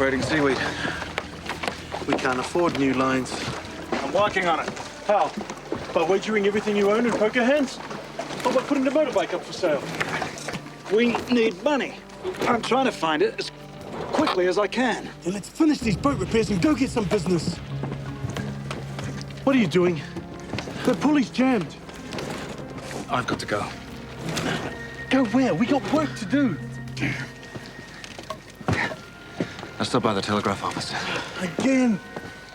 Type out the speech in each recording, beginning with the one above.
operating seaweed. We can't afford new lines. I'm working on it. How? By wagering everything you own in poker hands? Or by putting the motorbike up for sale? We need money. I'm trying to find it as quickly as I can. Then let's finish these boat repairs and go get some business. What are you doing? The pulley's jammed. I've got to go. Go where? We got work to do. I'll stop by the telegraph office. Again?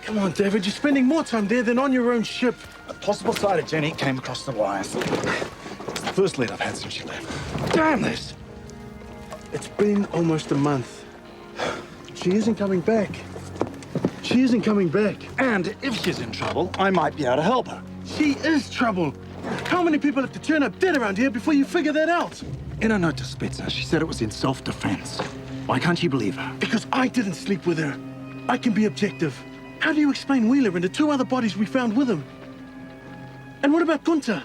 Come on, David. You're spending more time there than on your own ship. A possible sight of Jenny came across the wires. It's the first lead I've had since she left. Damn this! It's been almost a month. She isn't coming back. She isn't coming back. And if she's in trouble, I might be able to help her. She is trouble. How many people have to turn up dead around here before you figure that out? In a note to Spitzer, she said it was in self-defense. Why can't you believe her? Because I didn't sleep with her. I can be objective. How do you explain Wheeler and the two other bodies we found with him? And what about Gunter?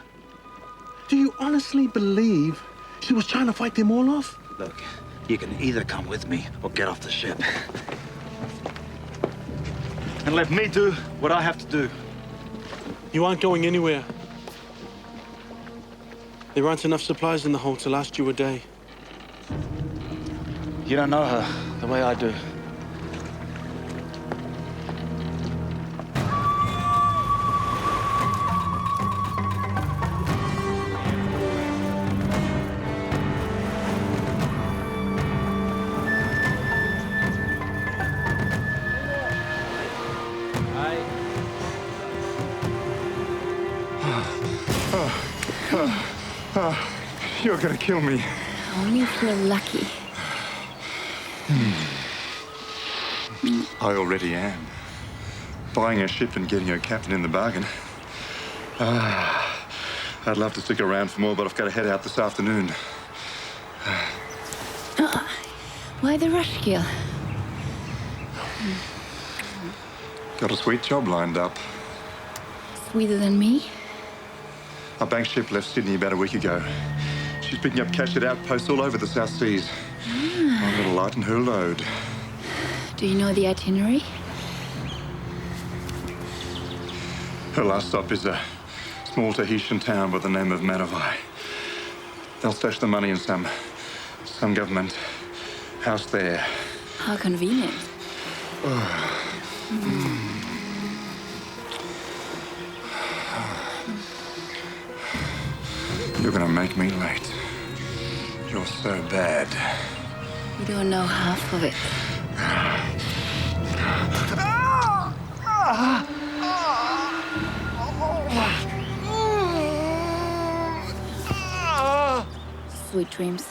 Do you honestly believe she was trying to fight them all off? Look, you can either come with me or get off the ship. And let me do what I have to do. You aren't going anywhere. There aren't enough supplies in the hold to last you a day. You don't know her the way I do. You're gonna kill me. Only if you're lucky. I already am. Buying a ship and getting a captain in the bargain. I'd love to stick around for more, but I've got to head out this afternoon. Why the rush, Gil? Got a sweet job lined up. Sweeter than me? A bank ship left Sydney about a week ago. She's picking up cash at outposts all over the South Seas. I'm gonna lighten her load. Do you know the itinerary? Her last stop is a small Tahitian town by the name of Manavai. They'll stash the money in some government house there. How convenient. You're gonna make me late. You're so bad. You don't know half of it. Sweet dreams.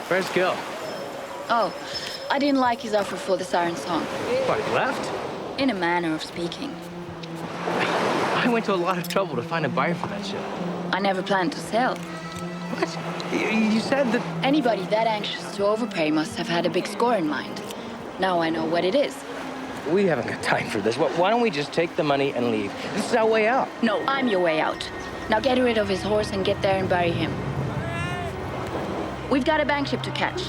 Where's Gil? Oh, I didn't like his offer for the siren song. What, he left? In a manner of speaking. I went to a lot of trouble to find a buyer for that ship. I never planned to sell. What? You said that... Anybody that anxious to overpay must have had a big score in mind. Now I know what it is. We haven't got time for this. Why don't we just take the money and leave? This is our way out. No, I'm your way out. Now get rid of his horse and get there and bury him. We've got a bank ship to catch.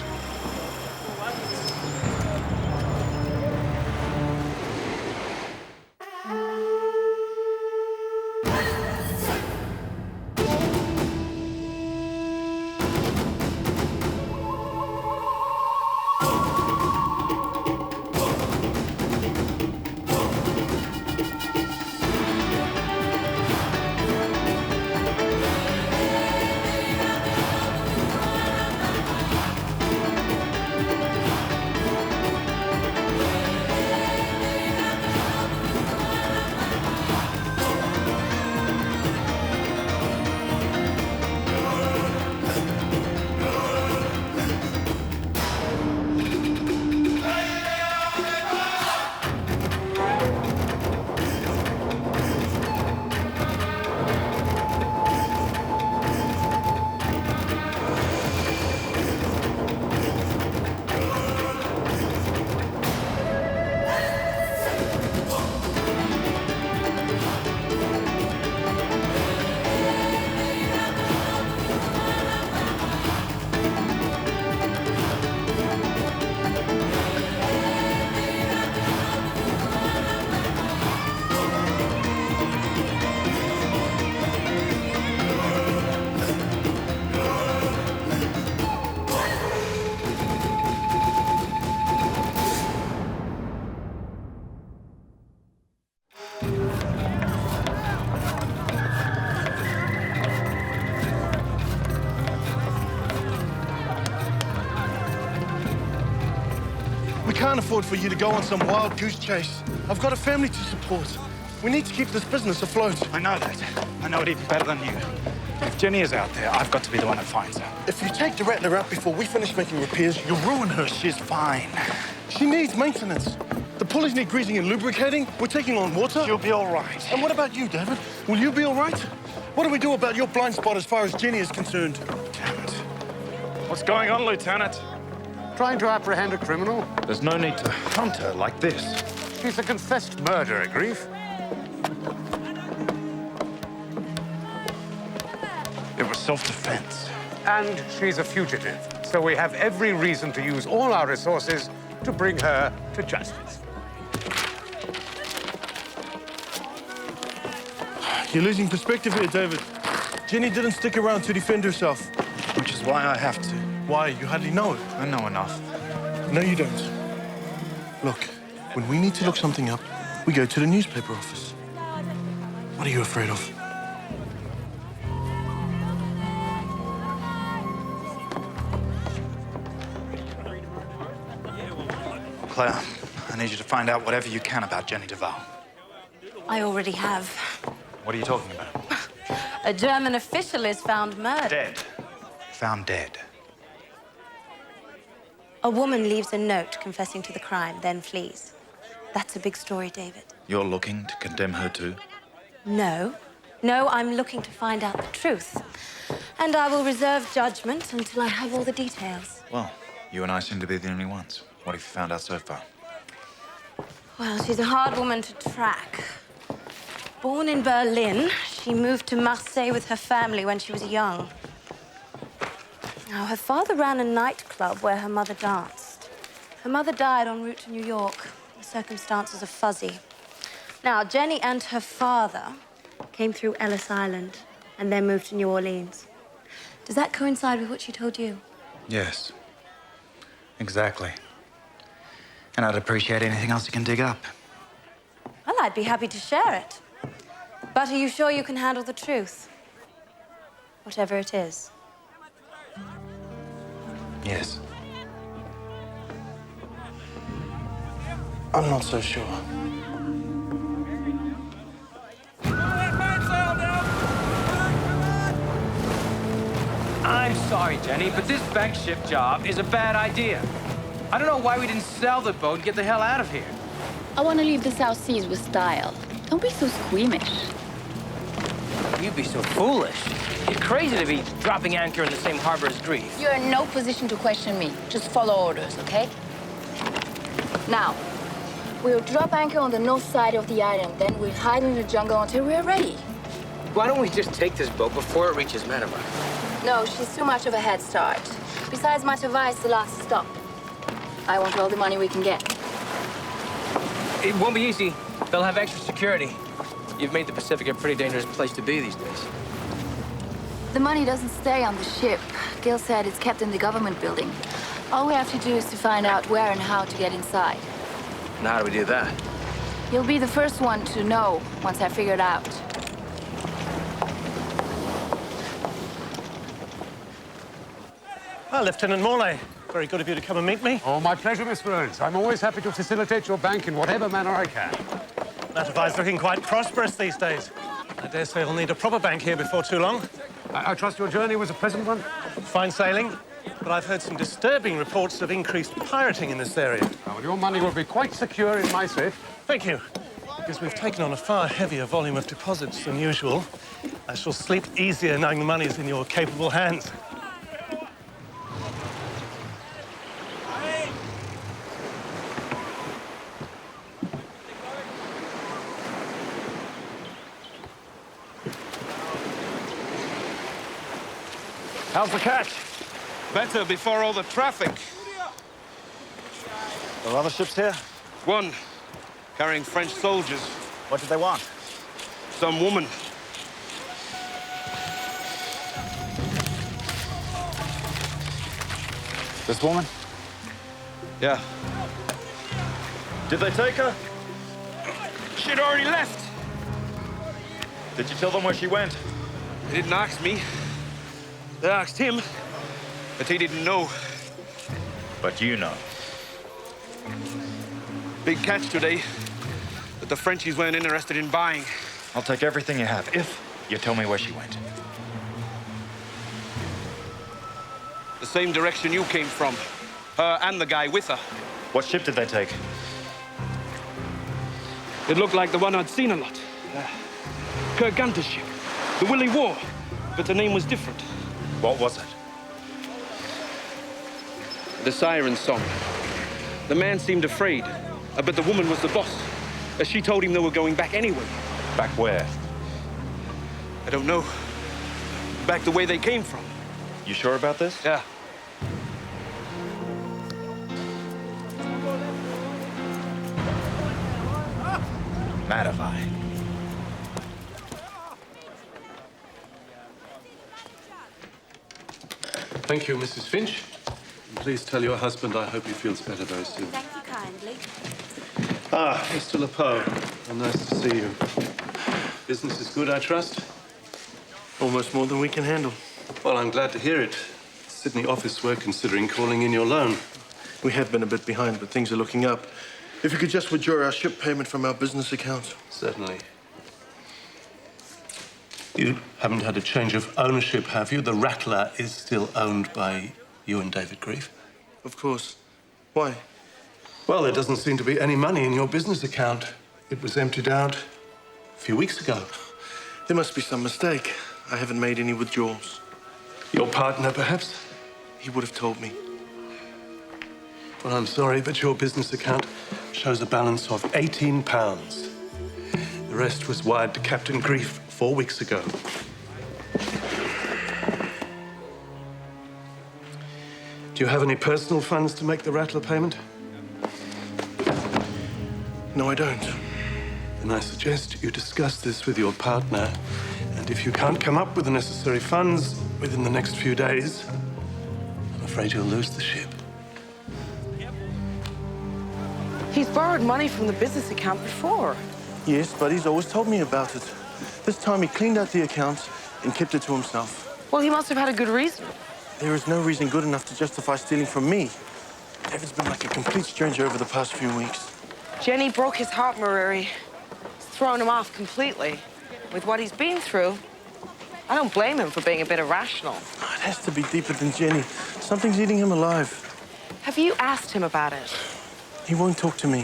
can't afford for you to go on some wild goose chase. I've got a family to support. We need to keep this business afloat. I know that. I know it even better than you. If Jenny is out there, I've got to be the one that finds her. If you take the Rattler out before we finish making repairs, you'll ruin her. She's fine. She needs maintenance. The pulleys need greasing and lubricating. We're taking on water. She'll be all right. And what about you, David? Will you be all right? What do we do about your blind spot as far as Jenny is concerned? Damn it. What's going on, Lieutenant? Trying to apprehend a criminal? There's no need to hunt her like this. She's a confessed murderer, Grief. It was self-defense. And she's a fugitive. So we have every reason to use all our resources to bring her to justice. You're losing perspective here, David. Jenny didn't stick around to defend herself. Which is why I have to. Why? You hardly know it. I know enough. No, you don't. Look, when we need to look something up, we go to the newspaper office. What are you afraid of? Claire, I need you to find out whatever you can about Jenny Duval. I already have. What are you talking about? A German official is found murdered. Dead. Found dead. A woman leaves a note confessing to the crime, then flees. That's a big story, David. You're looking to condemn her too? No. No, I'm looking to find out the truth. And I will reserve judgment until I have all the details. Well, you and I seem to be the only ones. What have you found out so far? Well, she's a hard woman to track. Born in Berlin, she moved to Marseille with her family when she was young. Now, her father ran a nightclub where her mother danced. Her mother died en route to New York. The circumstances are fuzzy. Now, Jenny and her father came through Ellis Island and then moved to New Orleans. Does that coincide with what she told you? Yes. Exactly. And I'd appreciate anything else you can dig up. Well, I'd be happy to share it. But are you sure you can handle the truth? Whatever it is. Yes. I'm not so sure. I'm sorry, Jenny, but this bank shift job is a bad idea. I don't know why we didn't sell the boat and get the hell out of here. I want to leave the South Seas with style. Don't be so squeamish. You'd be so foolish. You're crazy to be dropping anchor in the same harbor as Grief. You're in no position to question me. Just follow orders, okay? Now, we'll drop anchor on the north side of the island, then we'll hide in the jungle until we're ready. Why don't we just take this boat before it reaches Mauriri? No, she's too much of a head start. Besides, Mauriri is the last stop. I want all the money we can get. It won't be easy. They'll have extra security. You've made the Pacific a pretty dangerous place to be these days. The money doesn't stay on the ship. Gil said it's kept in the government building. All we have to do is to find out where and how to get inside. And how do we do that? You'll be the first one to know once I figure it out. Ah, Lieutenant Morley. Very good of you to come and meet me. Oh, my pleasure, Miss Burns. I'm always happy to facilitate your bank in whatever manner I can. Mauriri's looking quite prosperous these days. I dare say we'll need a proper bank here before too long. I trust your journey was a pleasant one? Fine sailing, but I've heard some disturbing reports of increased pirating in this area. Well, your money will be quite secure in my safe. Thank you. Because we've taken on a far heavier volume of deposits than usual, I shall sleep easier knowing the money is in your capable hands. How's the catch? Better before all the traffic. There are other ships here? One, carrying French soldiers. What did they want? Some woman. This woman? Yeah. Did they take her? She'd already left. Did you tell them where she went? They didn't ask me. They asked him, but he didn't know. But you know. Big catch today that the Frenchies weren't interested in buying. I'll take everything you have if you tell me where she went. The same direction you came from. Her and the guy with her. What ship did they take? It looked like the one I'd seen a lot. Ganze's ship. The Willy War. But the name was different. What was it? The siren song. The man seemed afraid, but the woman was the boss. She told him they were going back anyway. Back where? I don't know. Back the way they came from. You sure about this? Yeah. Mauriri. Thank you, Mrs. Finch. And please tell your husband I hope he feels better very soon. Thank you kindly. Ah, Mr. Lepeau. Nice to see you. Business is good, I trust? Almost more than we can handle. Well, I'm glad to hear it. The Sydney office were considering calling in your loan. We have been a bit behind, but things are looking up. If you could just withdraw our ship payment from our business account. Certainly. You haven't had a change of ownership, have you? The Rattler is still owned by you and David Grieve. Of course. Why? Well, there doesn't seem to be any money in your business account. It was emptied out a few weeks ago. There must be some mistake. I haven't made any withdrawals. Your partner, perhaps? He would have told me. Well, I'm sorry, but your business account shows a balance of £18. The rest was wired to Captain Grieve 4 weeks ago. Do you have any personal funds to make the Rattler payment? No, I don't. Then I suggest you discuss this with your partner. And if you can't come up with the necessary funds within the next few days, I'm afraid you'll lose the ship. He's borrowed money from the business account before. Yes, but he's always told me about it. This time he cleaned out the account and kept it to himself. Well, he must have had a good reason. There is no reason good enough to justify stealing from me. David's been like a complete stranger over the past few weeks. Jenny broke his heart, Mauriri. It's thrown him off completely. With what he's been through, I don't blame him for being a bit irrational. It has to be deeper than Jenny. Something's eating him alive. Have you asked him about it? He won't talk to me.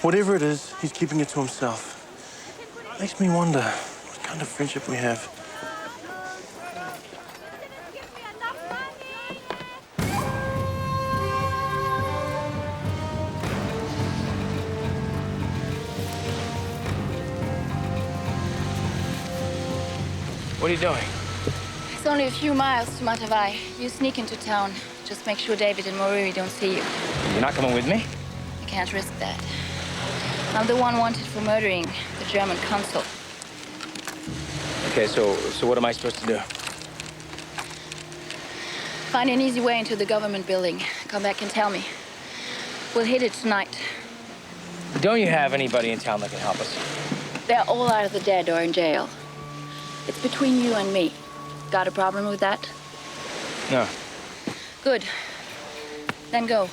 Whatever it is, he's keeping it to himself. Makes me wonder what kind of friendship we have. What are you doing? It's only a few miles to Matavai. You sneak into town. Just make sure David and Mauriri don't see you. You're not coming with me? I can't risk that. I'm the one wanted for murdering the German consul. Okay, so what am I supposed to do? Find an easy way into the government building. Come back and tell me. We'll hit it tonight. Don't you have anybody in town that can help us? They're all either dead or in jail. It's between you and me. Got a problem with that? No. Good. Then go.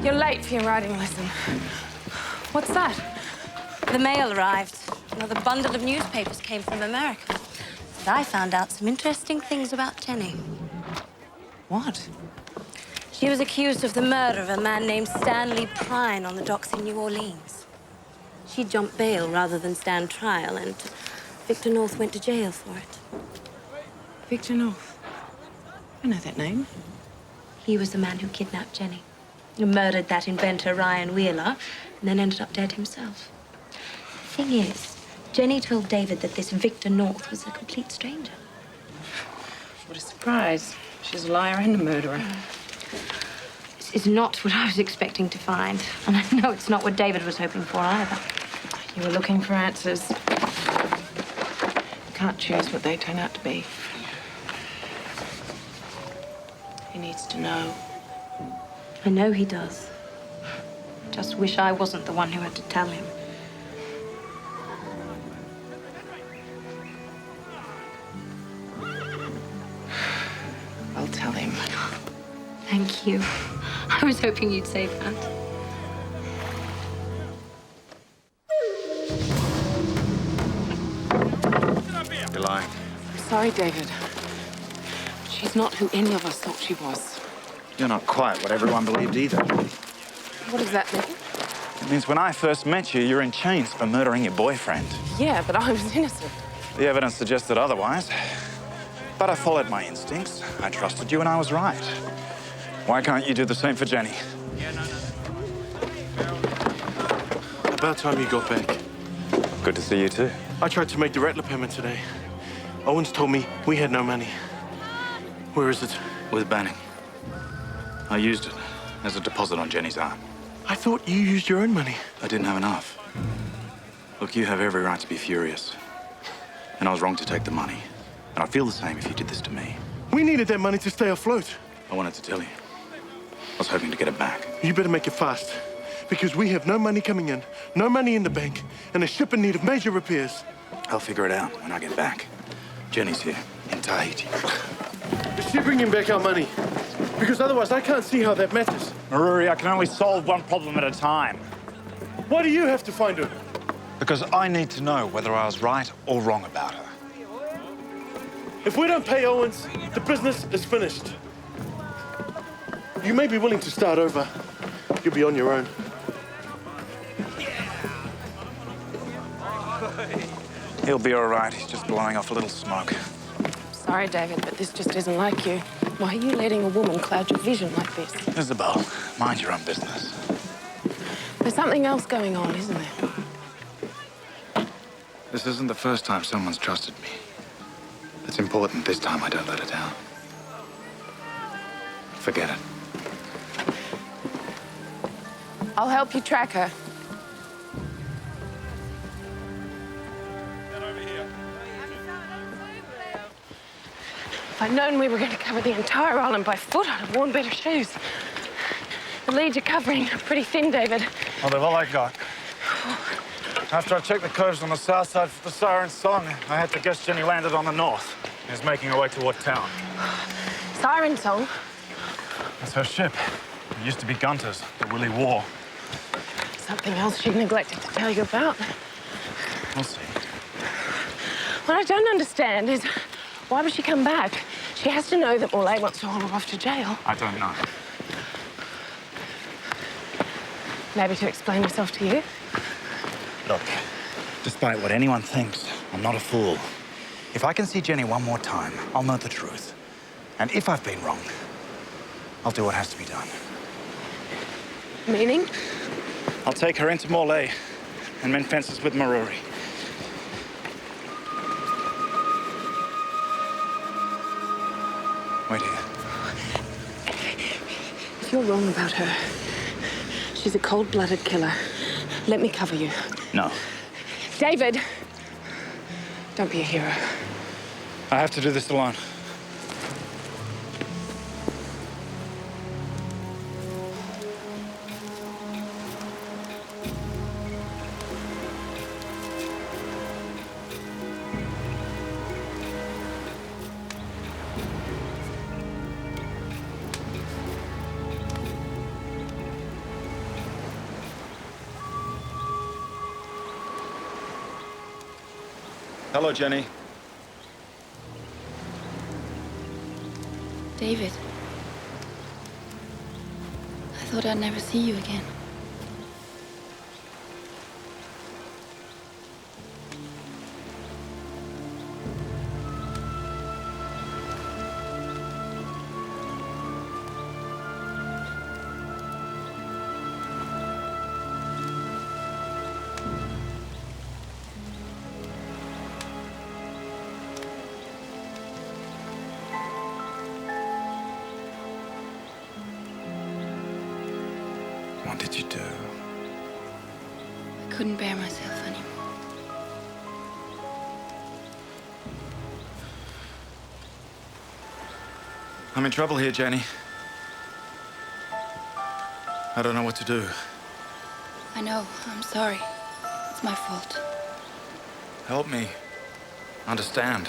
You're late for your riding lesson. What's that? The mail arrived. Another bundle of newspapers came from America. And I found out some interesting things about Jenny. What? She was accused of the murder of a man named Stanley Prine on the docks in New Orleans. She jumped bail rather than stand trial, and Victor North went to jail for it. Victor North. I know that name. He was the man who kidnapped Jenny, who murdered that inventor, Ryan Wheeler, and then ended up dead himself. The thing is, Jenny told David that this Victor North was a complete stranger. What a surprise. She's a liar and a murderer. This is not what I was expecting to find. And I know it's not what David was hoping for either. You were looking for answers. You can't choose what they turn out to be. He needs to know. I know he does. Just wish I wasn't the one who had to tell him. Thank you. I was hoping you'd say that. You're lying. Sorry, David. She's not who any of us thought she was. You're not quite what everyone believed either. What does that mean? It means when I first met you, you're in chains for murdering your boyfriend. Yeah, but I was innocent. The evidence suggested otherwise. But I followed my instincts. I trusted you and I was right. Why can't you do the same for Jenny? About time you got back. Good to see you too. I tried to make the Rattler payment today. Owens told me we had no money. Where is it? With Banning. I used it as a deposit on Jenny's arm. I thought you used your own money. I didn't have enough. Look, you have every right to be furious. And I was wrong to take the money. And I'd feel the same if you did this to me. We needed that money to stay afloat. I wanted to tell you. I was hoping to get it back. You better make it fast. Because we have no money coming in, no money in the bank, and a ship in need of major repairs. I'll figure it out when I get back. Jenny's here, in Tahiti. Is she bringing back our money? Because otherwise I can't see how that matters. Mauriri, I can only solve one problem at a time. Why do you have to find her? Because I need to know whether I was right or wrong about her. If we don't pay Owens, the business is finished. You may be willing to start over. You'll be on your own. He'll be all right. He's just blowing off a little smoke. Sorry, David, but this just isn't like you. Why are you letting a woman cloud your vision like this? Isabel, mind your own business. There's something else going on, isn't there? This isn't the first time someone's trusted me. It's important this time I don't let her down. Forget it. I'll help you track her. If I'd known we were going to cover the entire island by foot, I'd have worn better shoes. The leads you're covering are pretty thin, David. Well, they're all I got. After I checked the coves on the south side for the siren song, I had to guess Jenny landed on the north. and is making her way toward town. Siren song? That's her ship. It used to be Ganze's, that Willie wore. Something else she neglected to tell you about. We'll see. What I don't understand is, why would she come back? She has to know that Morley wants to haul her off to jail. I don't know. Maybe to explain herself to you? Look, despite what anyone thinks, I'm not a fool. If I can see Jenny one more time, I'll know the truth. And if I've been wrong, I'll do what has to be done. Meaning? I'll take her into Morley and mend fences with Mauriri. Wait here. If you're wrong about her, she's a cold-blooded killer. Let me cover you. No. David! Don't be a hero. I have to do this alone. Hello, Jenny. David. I thought I'd never see you again. What did you do? I couldn't bear myself anymore. I'm in trouble here, Jenny. I don't know what to do. I know. I'm sorry. It's my fault. Help me understand.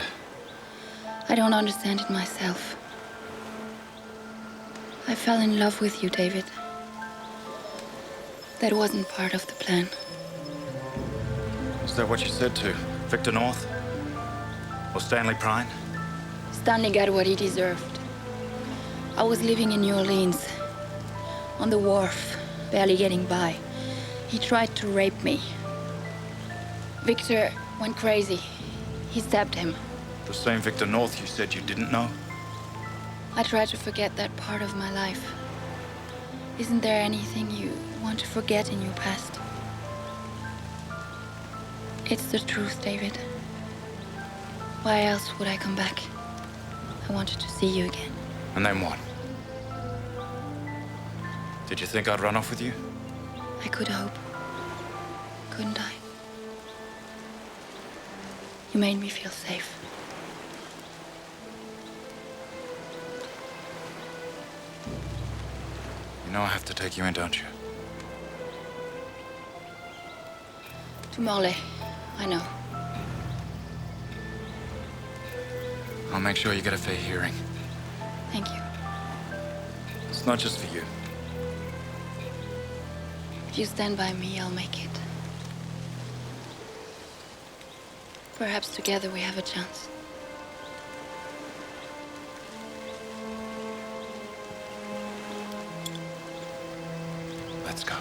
I don't understand it myself. I fell in love with you, David. That wasn't part of the plan. Is that what you said to Victor North? Or Stanley Prine? Stanley got what he deserved. I was living in New Orleans, on the wharf, barely getting by. He tried to rape me. Victor went crazy. He stabbed him. The same Victor North you said you didn't know? I tried to forget that part of my life. Isn't there anything you want to forget in your past? It's the truth, David. Why else would I come back? I wanted to see you again. And then what? Did you think I'd run off with you? I could hope. Couldn't I? You made me feel safe. You know I have to take you in, don't you? To Morlaix, I know. I'll make sure you get a fair hearing. Thank you. It's not just for you. If you stand by me, I'll make it. Perhaps together we have a chance. Let's go.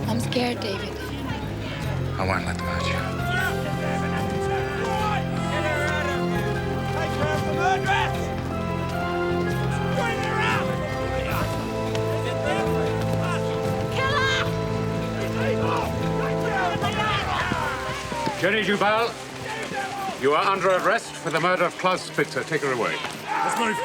I'm scared, David. I won't let them hurt you. Jenny Jubal, you are under arrest for the murder of Klaus Spitzer. Take her away. Let's move.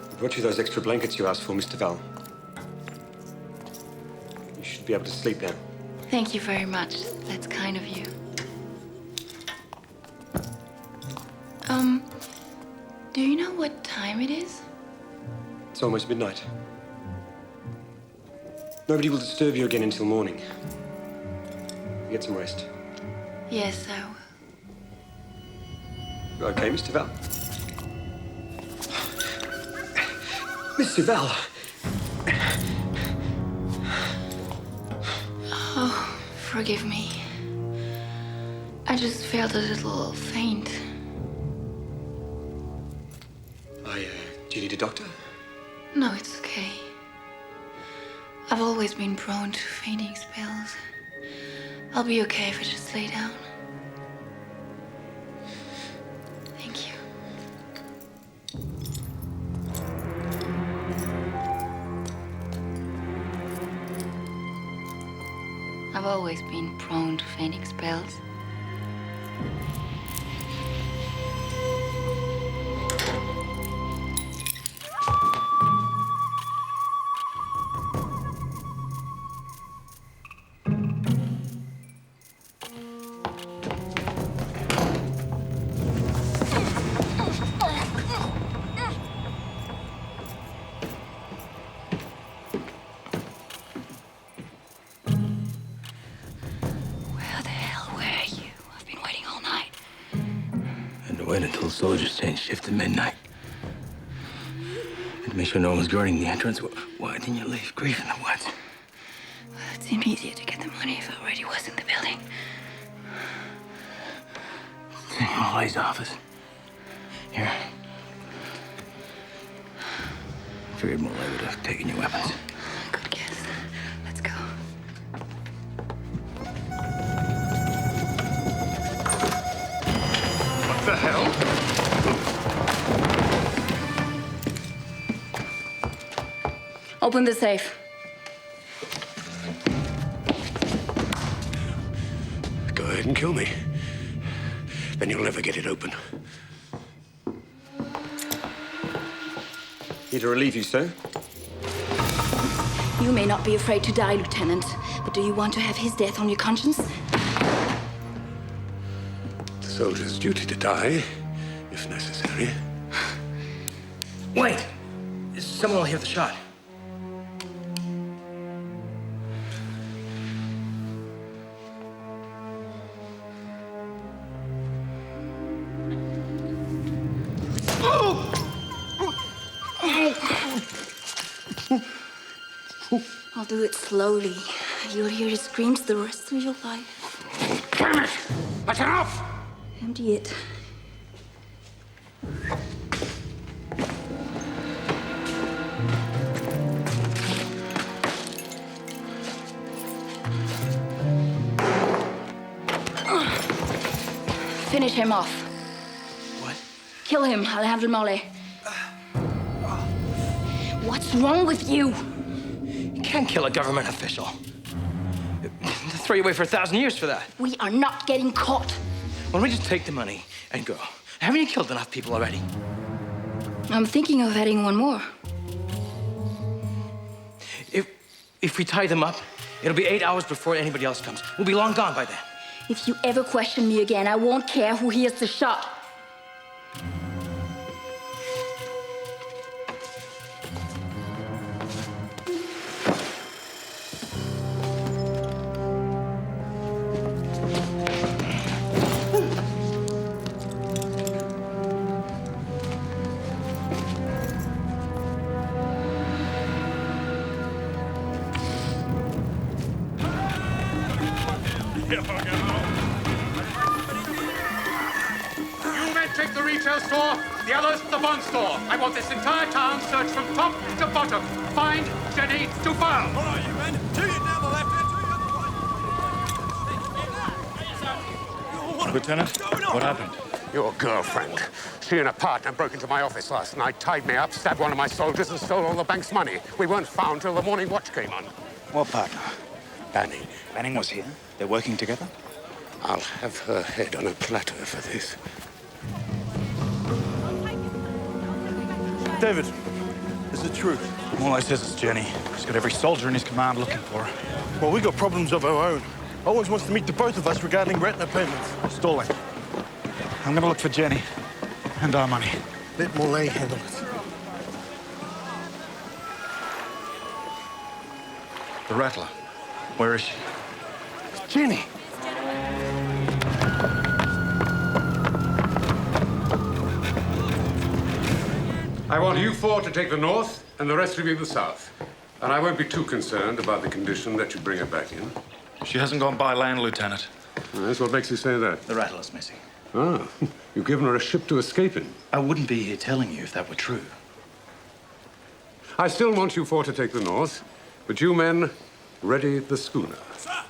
I brought you those extra blankets you asked for, Mr. Val. You should be able to sleep now. Thank you very much. That's kind of you. Do you know what time it is? It's almost midnight. Nobody will disturb you again until morning. Get some rest. Yes, I will. Okay, Mr. Val? Mr. Val! Oh, forgive me. I just felt a little faint. Do you need a doctor? No, it's okay. I've always been prone to fainting spells. I'll be okay if I just lay down. Thank you. I've always been prone to fainting spells. Wait until the soldiers change shift to midnight. And to make sure no one was guarding the entrance. Why didn't you leave Grief in the woods? Well, it seemed easier to get the money if I already was in the building. In Molly's office. Here. I figured Molly would have taken your weapons. Good guess. Let's go. What the hell? Open the safe. didn't kill me, then you'll never get it open. Here to relieve you, sir. You may not be afraid to die, Lieutenant, but do you want to have his death on your conscience? The soldier's duty to die, if necessary. Wait! Someone will hear the shot. I'll do it slowly. You'll hear his screams the rest of your life. Damn it! That's enough! Empty it. Finish him off. What? Kill him, Alejandro Mole. What's wrong with you? You can't kill a government official. They'll throw you away for 1,000 years for that. We are not getting caught. Why don't we just take the money and go? Haven't you killed enough people already? I'm thinking of adding one more. If we tie them up, it'll be 8 hours before anybody else comes. We'll be long gone by then. If you ever question me again, I won't care who hears the shot. You men take the retail store, the others the bond store. I want this entire town searched from top to bottom. Find Jenny to file. All right, you men. 2 you down the left and 2 you on the right. Lieutenant, what happened? Your girlfriend. She and her partner broke into my office last night, tied me up, stabbed one of my soldiers, and stole all the bank's money. We weren't found till the morning watch came on. What partner? Banning. Banning was here. They're working together? I'll have her head on a platter for this. David, is it true? Mole says it's Jenny. He's got every soldier in his command looking for her. Well, we got problems of our own. Owens wants to meet the both of us regarding retina payments. Stalling. I'm gonna look for Jenny and our money. Let Mole handle it. The Rattler. Where is she? Jenny! I want you four to take the north and the rest of you the south. And I won't be too concerned about the condition that you bring her back in. She hasn't gone by land, Lieutenant. That's what makes you say that. The Rattler's missing. Ah, you've given her a ship to escape in. I wouldn't be here telling you if that were true. I still want you four to take the north, but you men, ready the schooner. Sir!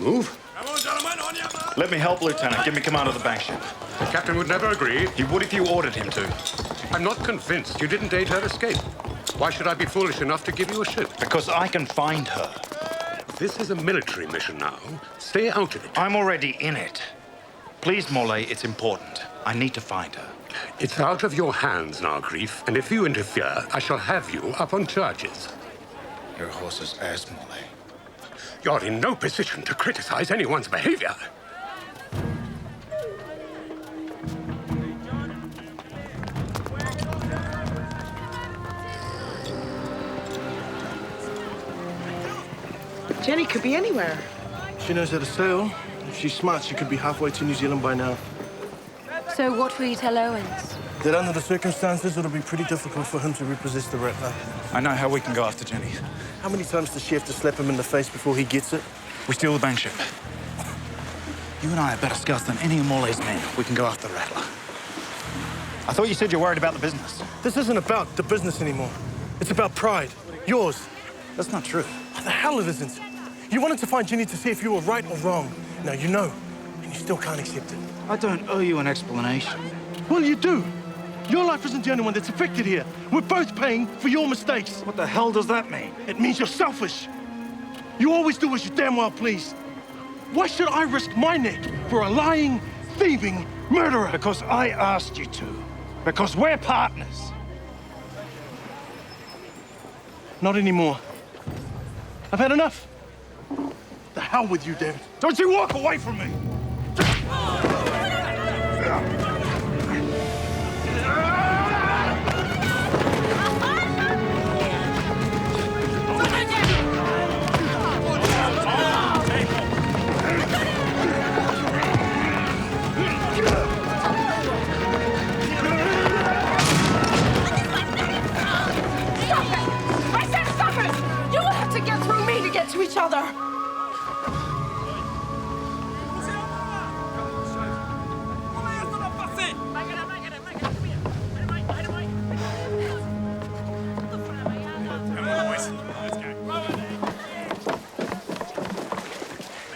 Move. Come on, gentlemen, on your mark. Let me help, Lieutenant. Give me command of the bank ship. The captain would never agree. He would if you ordered him to. I'm not convinced you didn't aid her escape. Why should I be foolish enough to give you a ship? Because I can find her. This is a military mission now. Stay out of it. I'm already in it. Please, Mole, it's important. I need to find her. It's out of your hands now, Grief, and if you interfere, I shall have you up on charges. Your horse's ass, Mole. You're in no position to criticize anyone's behavior. Jenny could be anywhere. She knows how to sail. If she's smart, she could be halfway to New Zealand by now. So what will you tell Owens? That under the circumstances, it'll be pretty difficult for him to repossess the Rattler. I know how we can go after Jenny. How many times does she have to slap him in the face before he gets it? We steal the bank ship. You and I are better scouts than any of Mole's men. We can go after the Rattler. I thought you said you're worried about the business. This isn't about the business anymore. It's about pride. Yours. That's not true. What the hell it isn't? You wanted to find Jenny to see if you were right or wrong. Now you know, and you still can't accept it. I don't owe you an explanation. Well, you do. Your life isn't the only one that's affected here. We're both paying for your mistakes. What the hell does that mean? It means you're selfish. You always do as you damn well please. Why should I risk my neck for a lying, thieving murderer? Because I asked you to. Because we're partners. Not anymore. I've had enough. The hell with you, David. Don't you walk away from me! To each other.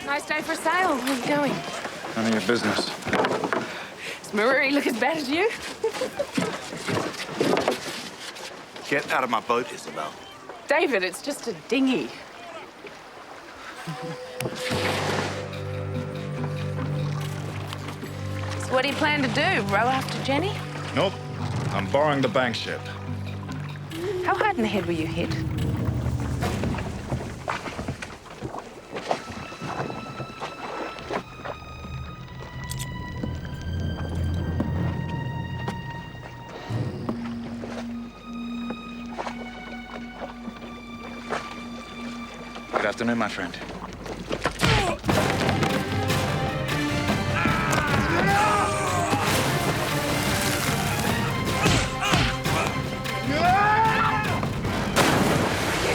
Nice day for sale. Where are you going? None of your business. Does Mauriri look as bad as you? Get out of my boat, Isabel. David, it's just a dinghy. So what do you plan to do? Row after Jenny? Nope. I'm borrowing the bank ship. How hard in the head were you hit? Good afternoon, my friend.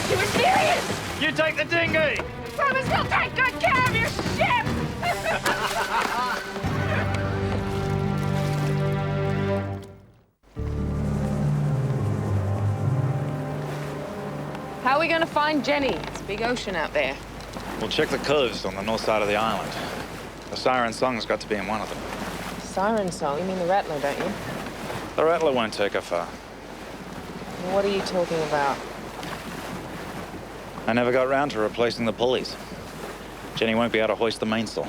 You were serious! You take the dinghy! Promise he'll take good care of your ship! How are we going to find Jenny? It's a big ocean out there. We'll check the coves on the north side of the island. The siren song's got to be in one of them. Siren song? You mean the Rattler, don't you? The Rattler won't take her far. What are you talking about? I never got round to replacing the pulleys. Jenny won't be able to hoist the mainsail.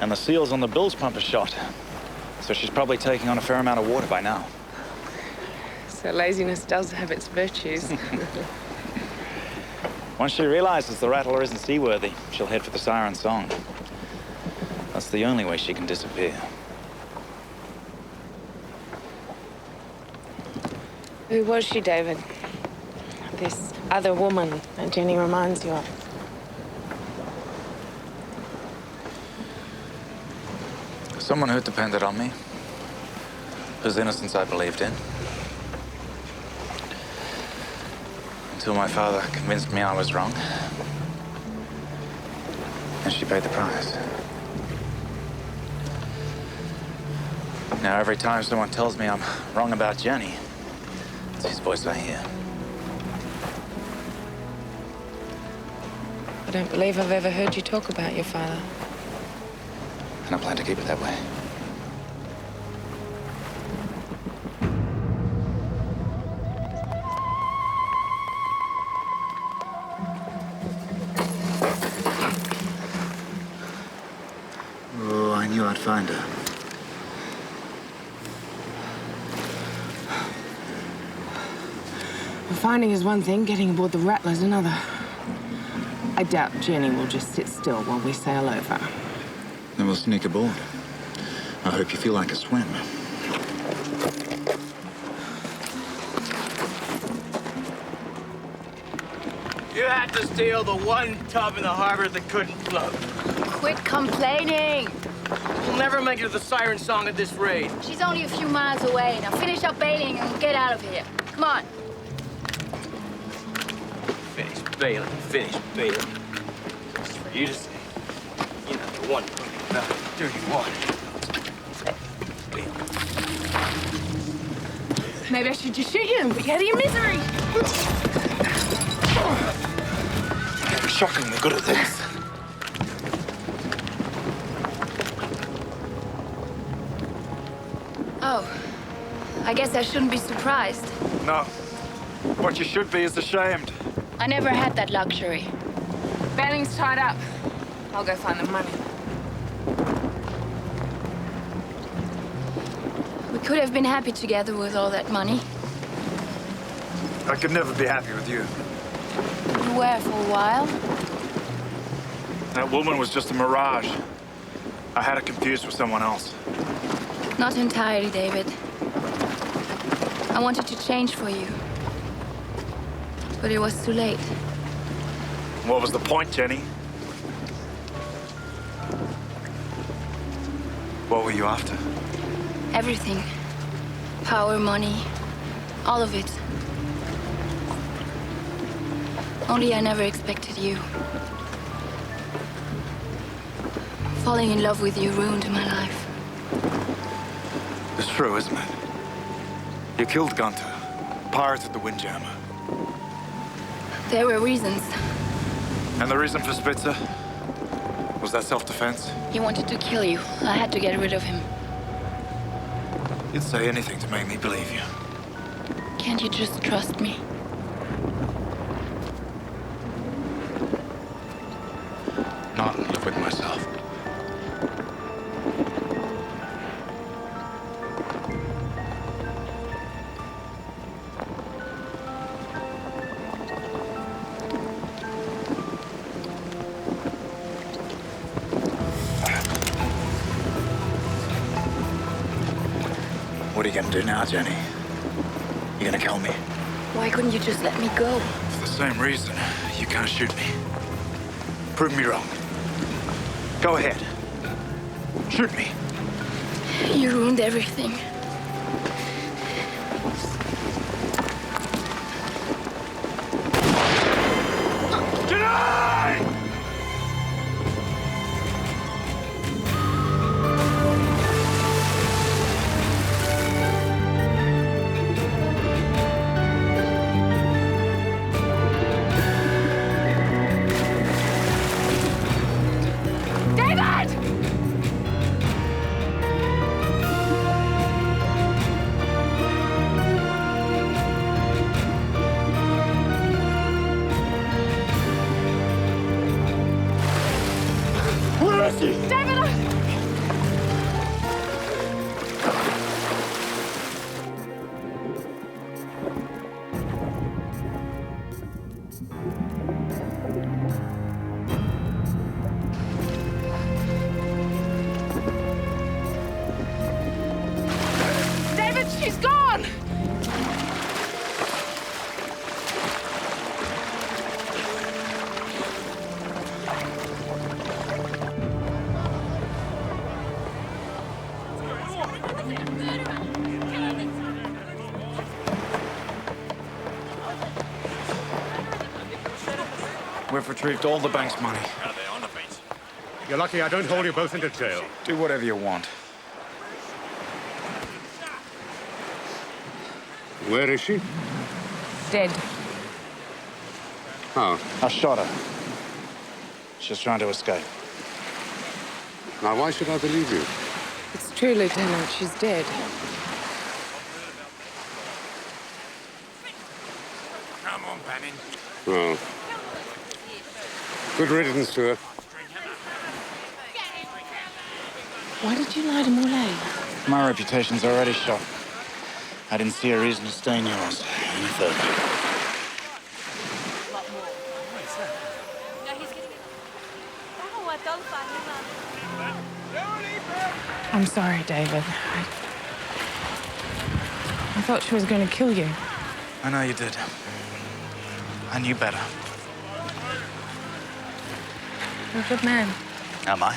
And the seals on the bilge pump are shot. So she's probably taking on a fair amount of water by now. So laziness does have its virtues. Once she realizes the Rattler isn't seaworthy, she'll head for the siren song. That's the only way she can disappear. Who was she, David? This other woman that Jenny reminds you of? Someone who depended on me, whose innocence I believed in. Until my father convinced me I was wrong. And she paid the price. Now, every time someone tells me I'm wrong about Jenny, it's his voice I hear. I don't believe I've ever heard you talk about your father. And I plan to keep it that way. Oh, I knew I'd find her. Well, finding is one thing, getting aboard the Rattler's another. I doubt Jenny will just sit still while we sail over. Then we'll sneak aboard. I hope you feel like a swim. You had to steal the one tub in the harbor that couldn't float. Quit complaining. We'll never make it to the siren song at this rate. She's only a few miles away. Now finish up bailing and get out of here. Come on. Finish bailing, finish bailing. It's for you to say. You're not the one about dirty water. Maybe I should just shoot you and put you out of your misery. You're shockingly good at this. Oh, I guess I shouldn't be surprised. No. What you should be is ashamed. I never had that luxury. Bailing's tied up. I'll go find the money. We could have been happy together with all that money. I could never be happy with you. You were for a while. That woman was just a mirage. I had her confused with someone else. Not entirely, David. I wanted to change for you. But it was too late. What was the point, Jenny? What were you after? Everything. Power, money, all of it. Only I never expected you. Falling in love with you ruined my life. It's true, isn't it? You killed Ganze, pirated the Windjammer. There were reasons. And the reason for Spitzer? Was that self-defense? He wanted to kill you. I had to get rid of him. You'd say anything to make me believe you. Can't you just trust me? Not in love with myself. What are you gonna do now, Jenny? You gonna kill me? Why couldn't you just let me go? For the same reason, you can't shoot me. Prove me wrong. Go ahead. Shoot me. You ruined everything. She's gone! We've retrieved all the bank's money. You're lucky I don't haul you both into jail. Do whatever you want. Where is she? Dead. Oh. I shot her. She's trying to escape. Now, why should I believe you? It's true, Lieutenant. She's dead. Come on, Bannon. Well, good riddance to her. Why did you lie to Moulay? My reputation's already shot. I didn't see a reason to stain yours any further. I'm sorry, David. I thought she was going to kill you. I know you did. I knew better. You're a good man. Am I?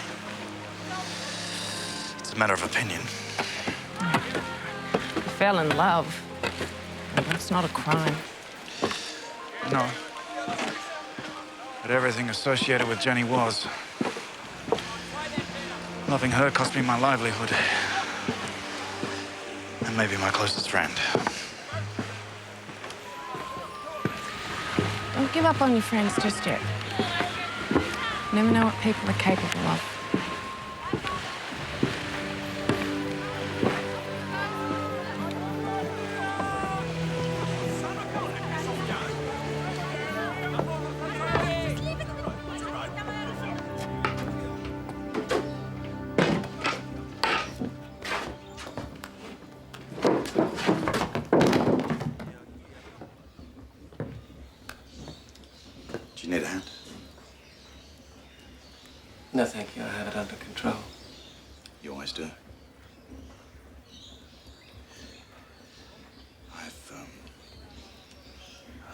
It's a matter of opinion. You fell in love. And that's not a crime. No. But everything associated with Jenny was. Loving her cost me my livelihood. And maybe my closest friend. Don't give up on your friends just yet. You never know what people are capable of. No, thank you. I have it under control. You always do.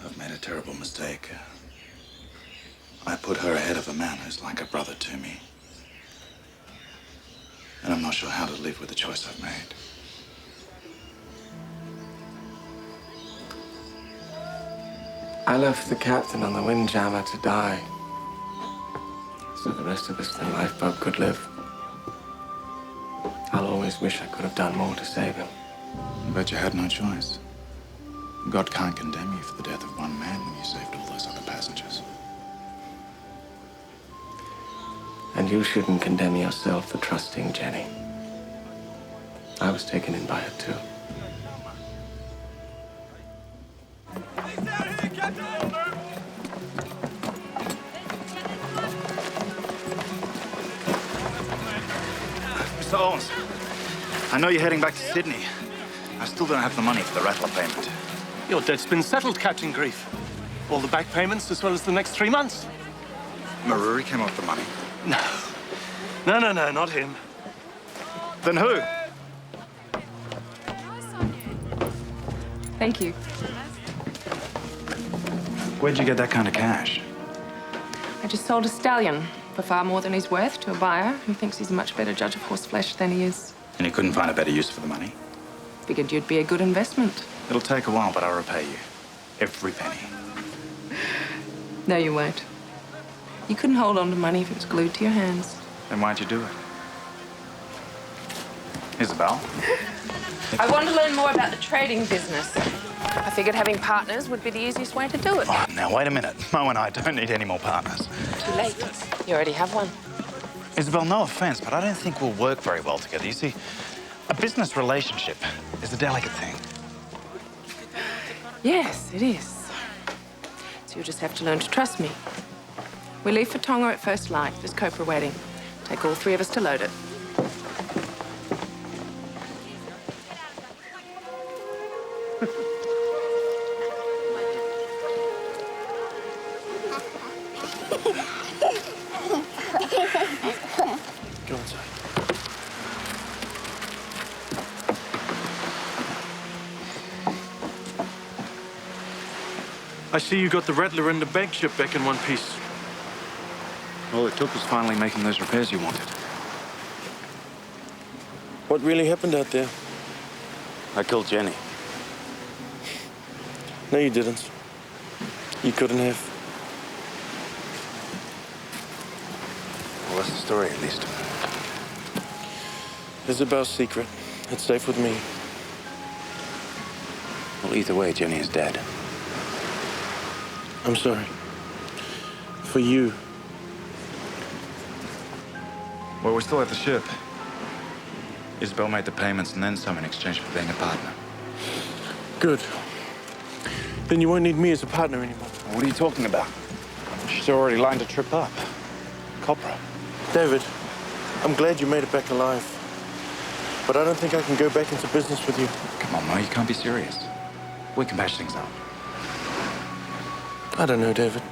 I've made a terrible mistake. I put her ahead of a man who's like a brother to me. And I'm not sure how to live with the choice I've made. I left the captain on the windjammer to die, so the rest of us in the lifeboat could live. I'll always wish I could have done more to save him. But you had no choice. God can't condemn you for the death of one man when you saved all those other passengers. And you shouldn't condemn yourself for trusting Jenny. I was taken in by it too. Mr. Owens, I know you're heading back to Sydney. I still don't have the money for the Rattler payment. Your debt's been settled, Captain Grief. All the back payments as well as the next 3 months. Mauriri came up with the money. No, not him. Then who? Thank you. Where'd you get that kind of cash? I just sold a stallion for far more than he's worth to a buyer who thinks he's a much better judge of horse flesh than he is. And you couldn't find a better use for the money? Figured you'd be a good investment. It'll take a while, but I'll repay you. Every penny. No, you won't. You couldn't hold on to money if it was glued to your hands. Then why'd you do it? Isabel? I want to learn more about the trading business. I figured having partners would be the easiest way to do it. Oh, now, wait a minute. Mo and I don't need any more partners. Too late. You already have one. Isabel, no offense, but I don't think we'll work very well together. You see, a business relationship is a delicate thing. Yes, it is. So you'll just have to learn to trust me. We leave for Tonga at first light. There's Copra waiting. Take all 3 of us to load it. Go inside. I see you got the Rattler and the bank ship back in one piece. All it took was finally making those repairs you wanted. What really happened out there? I killed Jenny. No, you didn't. You couldn't have. Well, that's the story, at least. Isabel's secret. It's safe with me. Well, either way, Jenny is dead. I'm sorry. For you. Well, we're still at the ship. Isabel made the payments and then some in exchange for being a partner. Good. Then you won't need me as a partner anymore. What are you talking about? She's already lined a trip up. Copra. David, I'm glad you made it back alive. But I don't think I can go back into business with you. Come on, Mo, you can't be serious. We can patch things up. I don't know, David.